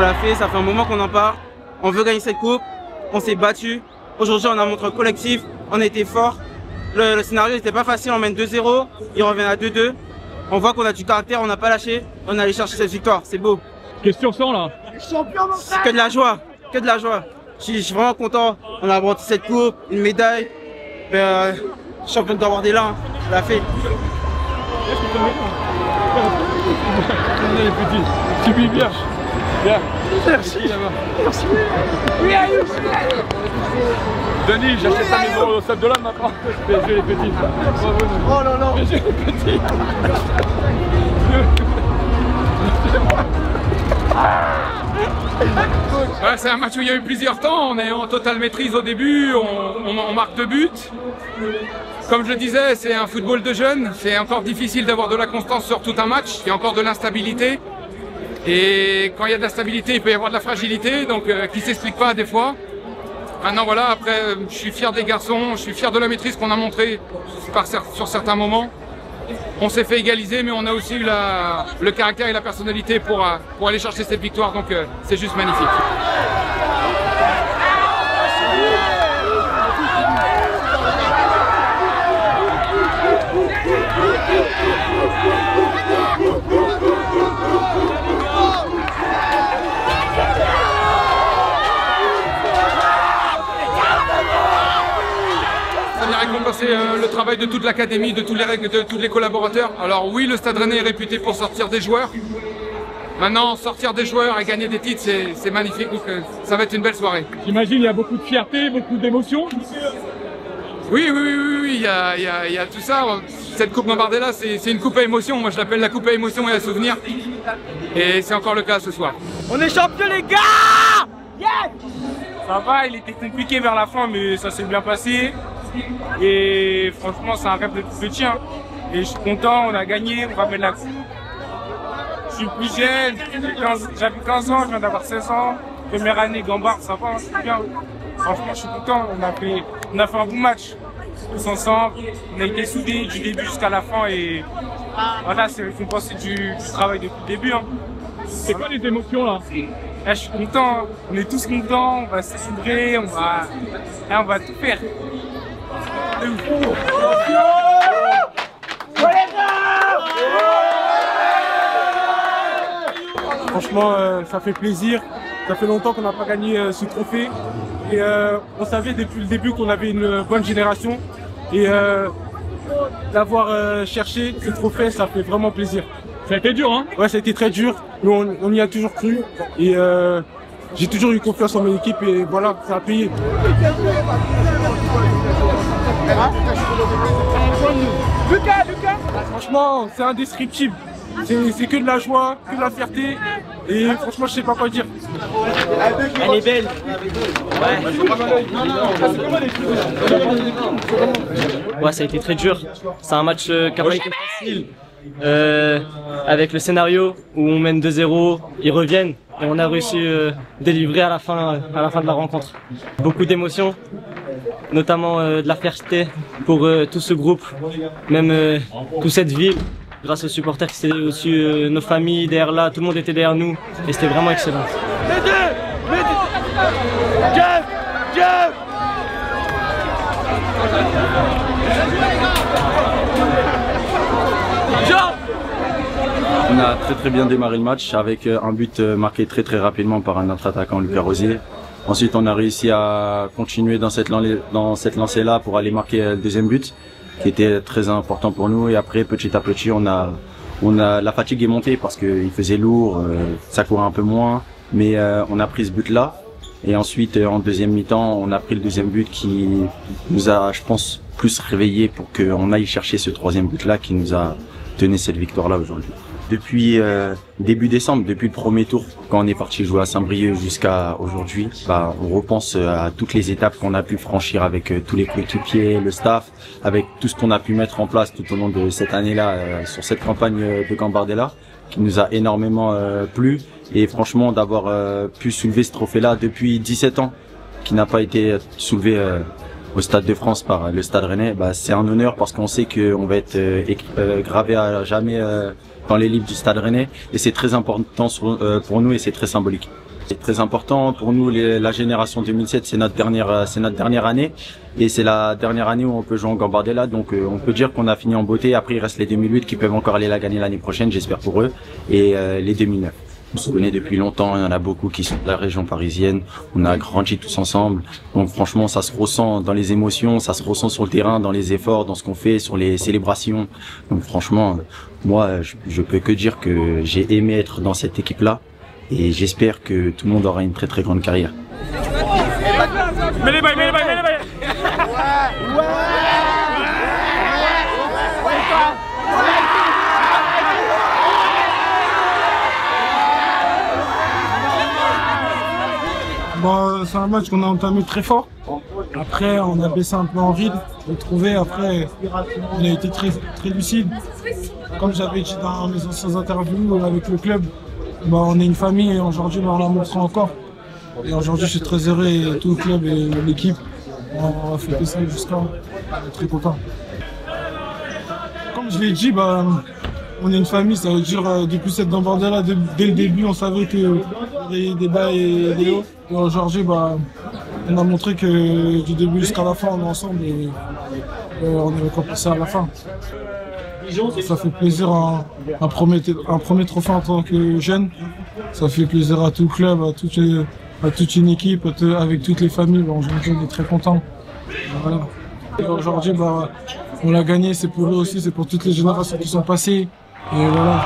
On l'a fait, ça fait un moment qu'on en parle. On veut gagner cette coupe, on s'est battu. Aujourd'hui, on a montré un collectif, on a été fort. Le scénario n'était pas facile, on mène 2-0, ils reviennent à 2-2. On voit qu'on a du caractère, on n'a pas lâché, on est allé chercher cette victoire, c'est beau. Qu'est-ce que tu ressens là? Que de la joie, que de la joie. Je suis vraiment content, on a remporté cette coupe, une médaille. Champion d'avoir des là, on l'a fait. Les petits, tu vis bien. Bien. Merci. Merci. Denis, j'achète ta maison au Stade de l'Âme maintenant. PSG les petits. Oh là là. PSG les petits. Ouais, c'est un match où il y a eu plusieurs temps, on est en totale maîtrise au début, on marque 2 buts. Comme je le disais, c'est un football de jeunes, c'est encore difficile d'avoir de la constance sur tout un match, il y a encore de l'instabilité. Et quand il y a de l'instabilité, il peut y avoir de la fragilité, donc qui ne s'explique pas des fois. Maintenant voilà, après je suis fier des garçons, je suis fier de la maîtrise qu'on a montrée sur certains moments. On s'est fait égaliser, mais on a aussi eu le caractère et la personnalité pour aller chercher cette victoire, donc c'est juste magnifique. Récompenser le travail de toute l'académie, de tous les collaborateurs. Alors oui, le Stade Rennais est réputé pour sortir des joueurs. Maintenant, sortir des joueurs et gagner des titres, c'est magnifique. Donc ça va être une belle soirée. J'imagine il y a beaucoup de fierté, beaucoup d'émotions. Oui, il y a tout ça. Cette coupe Gambardella, c'est une coupe à émotion. Moi, je l'appelle la coupe à émotion et à souvenir. Et c'est encore le cas ce soir. On est champions, les gars! Yes! Ça va, il était compliqué vers la fin, mais ça s'est bien passé. Et franchement, c'est un rêve de tout petit. Hein. Et je suis content, on a gagné, on ramène la coupe. Je suis plus jeune, j'avais 15 ans, je viens d'avoir 16 ans. Première année, Gambard, ça va, c'est bien. Franchement, je suis content, on a fait un bon match. Tous ensemble, on a été soudés du début jusqu'à la fin et voilà, c'est récompensé du travail depuis le début. Hein. C'est quoi les émotions là? Là, je suis content, on est tous contents, on va célébrer, on va tout faire. Franchement, ça fait plaisir. Ça fait longtemps qu'on n'a pas gagné ce trophée. Et on savait depuis le début qu'on avait une bonne génération. Et d'avoir cherché ce trophée, ça fait vraiment plaisir. Ça a été dur, hein? Ouais, ça a été très dur. Mais on y a toujours cru. Et j'ai toujours eu confiance en mon équipe et voilà, ça a payé. Lucas! Franchement, c'est indescriptible. C'est que de la joie, que de la fierté. Et franchement, je sais pas quoi dire. Elle est belle. Ouais, ça a été très dur. C'est un match qui n'a pas été facile. Avec le scénario où on mène 2-0, ils reviennent et on a réussi à délivrer à la fin de la rencontre. Beaucoup d'émotions, notamment de la fierté pour tout ce groupe, même toute cette ville. Grâce aux supporters qui étaient aussi nos familles derrière là, tout le monde était derrière nous et c'était vraiment excellent. On a très bien démarré le match avec un but marqué très rapidement par notre attaquant Lucas Rosier. Ensuite on a réussi à continuer dans cette lancée là pour aller marquer le deuxième but qui était très important pour nous et après petit à petit la fatigue est montée parce qu'il faisait lourd, ça courait un peu moins mais on a pris ce but là et ensuite en deuxième mi-temps on a pris le deuxième but qui nous a je pense plus réveillé pour qu'on aille chercher ce troisième but là qui nous a donné cette victoire là aujourd'hui. Depuis début décembre, depuis le premier tour, quand on est parti jouer à Saint-Brieuc jusqu'à aujourd'hui, on repense à toutes les étapes qu'on a pu franchir avec tous les coéquipiers, le staff, avec tout ce qu'on a pu mettre en place tout au long de cette année-là sur cette campagne de Gambardella, qui nous a énormément plu. Et franchement, d'avoir pu soulever ce trophée-là depuis 17 ans, qui n'a pas été soulevé au Stade de France par le Stade Rennais, c'est un honneur parce qu'on sait qu'on va être gravé à jamais dans les livres du Stade Rennais et c'est très important pour nous et c'est très symbolique. C'est très important pour nous, la génération 2007, c'est notre dernière année et c'est la dernière année où on peut jouer en Gambardella. Donc on peut dire qu'on a fini en beauté. Après il reste les 2008 qui peuvent encore aller la gagner l'année prochaine, j'espère pour eux, et les 2009. On se connaît depuis longtemps, il y en a beaucoup qui sont de la région parisienne, on a grandi tous ensemble, donc franchement ça se ressent dans les émotions, ça se ressent sur le terrain, dans les efforts, dans ce qu'on fait, sur les célébrations. Donc franchement, moi je peux que dire que j'ai aimé être dans cette équipe-là et j'espère que tout le monde aura une très très grande carrière. Mets les balles, mets les balles, mets les balles. Bon, c'est un match qu'on a entamé très fort. Après, on a baissé un peu en rythme. J'ai trouvé, après, on a été très lucide. Comme j'avais dit dans mes anciennes interviews avec le club, bah, on est une famille et aujourd'hui, bah, on la montre encore. Et aujourd'hui, je suis très heureux et tout le club et l'équipe, on a fait ça jusqu'à. On est très content. Comme je l'ai dit, bah, on est une famille, ça veut dire depuis cette Gambardella, dès le début, on savait qu'il y aurait des bas et des hauts. Et aujourd'hui, bah, on a montré que du début jusqu'à la fin, on est ensemble et on est récompensé à la fin. Ça fait plaisir, un premier trophée en tant que jeune. Ça fait plaisir à tout le club, à toute une équipe, avec toutes les familles. Aujourd'hui, on est très contents. Voilà. Aujourd'hui, bah, on l'a gagné, c'est pour eux aussi, c'est pour toutes les générations qui sont passées. Et voilà.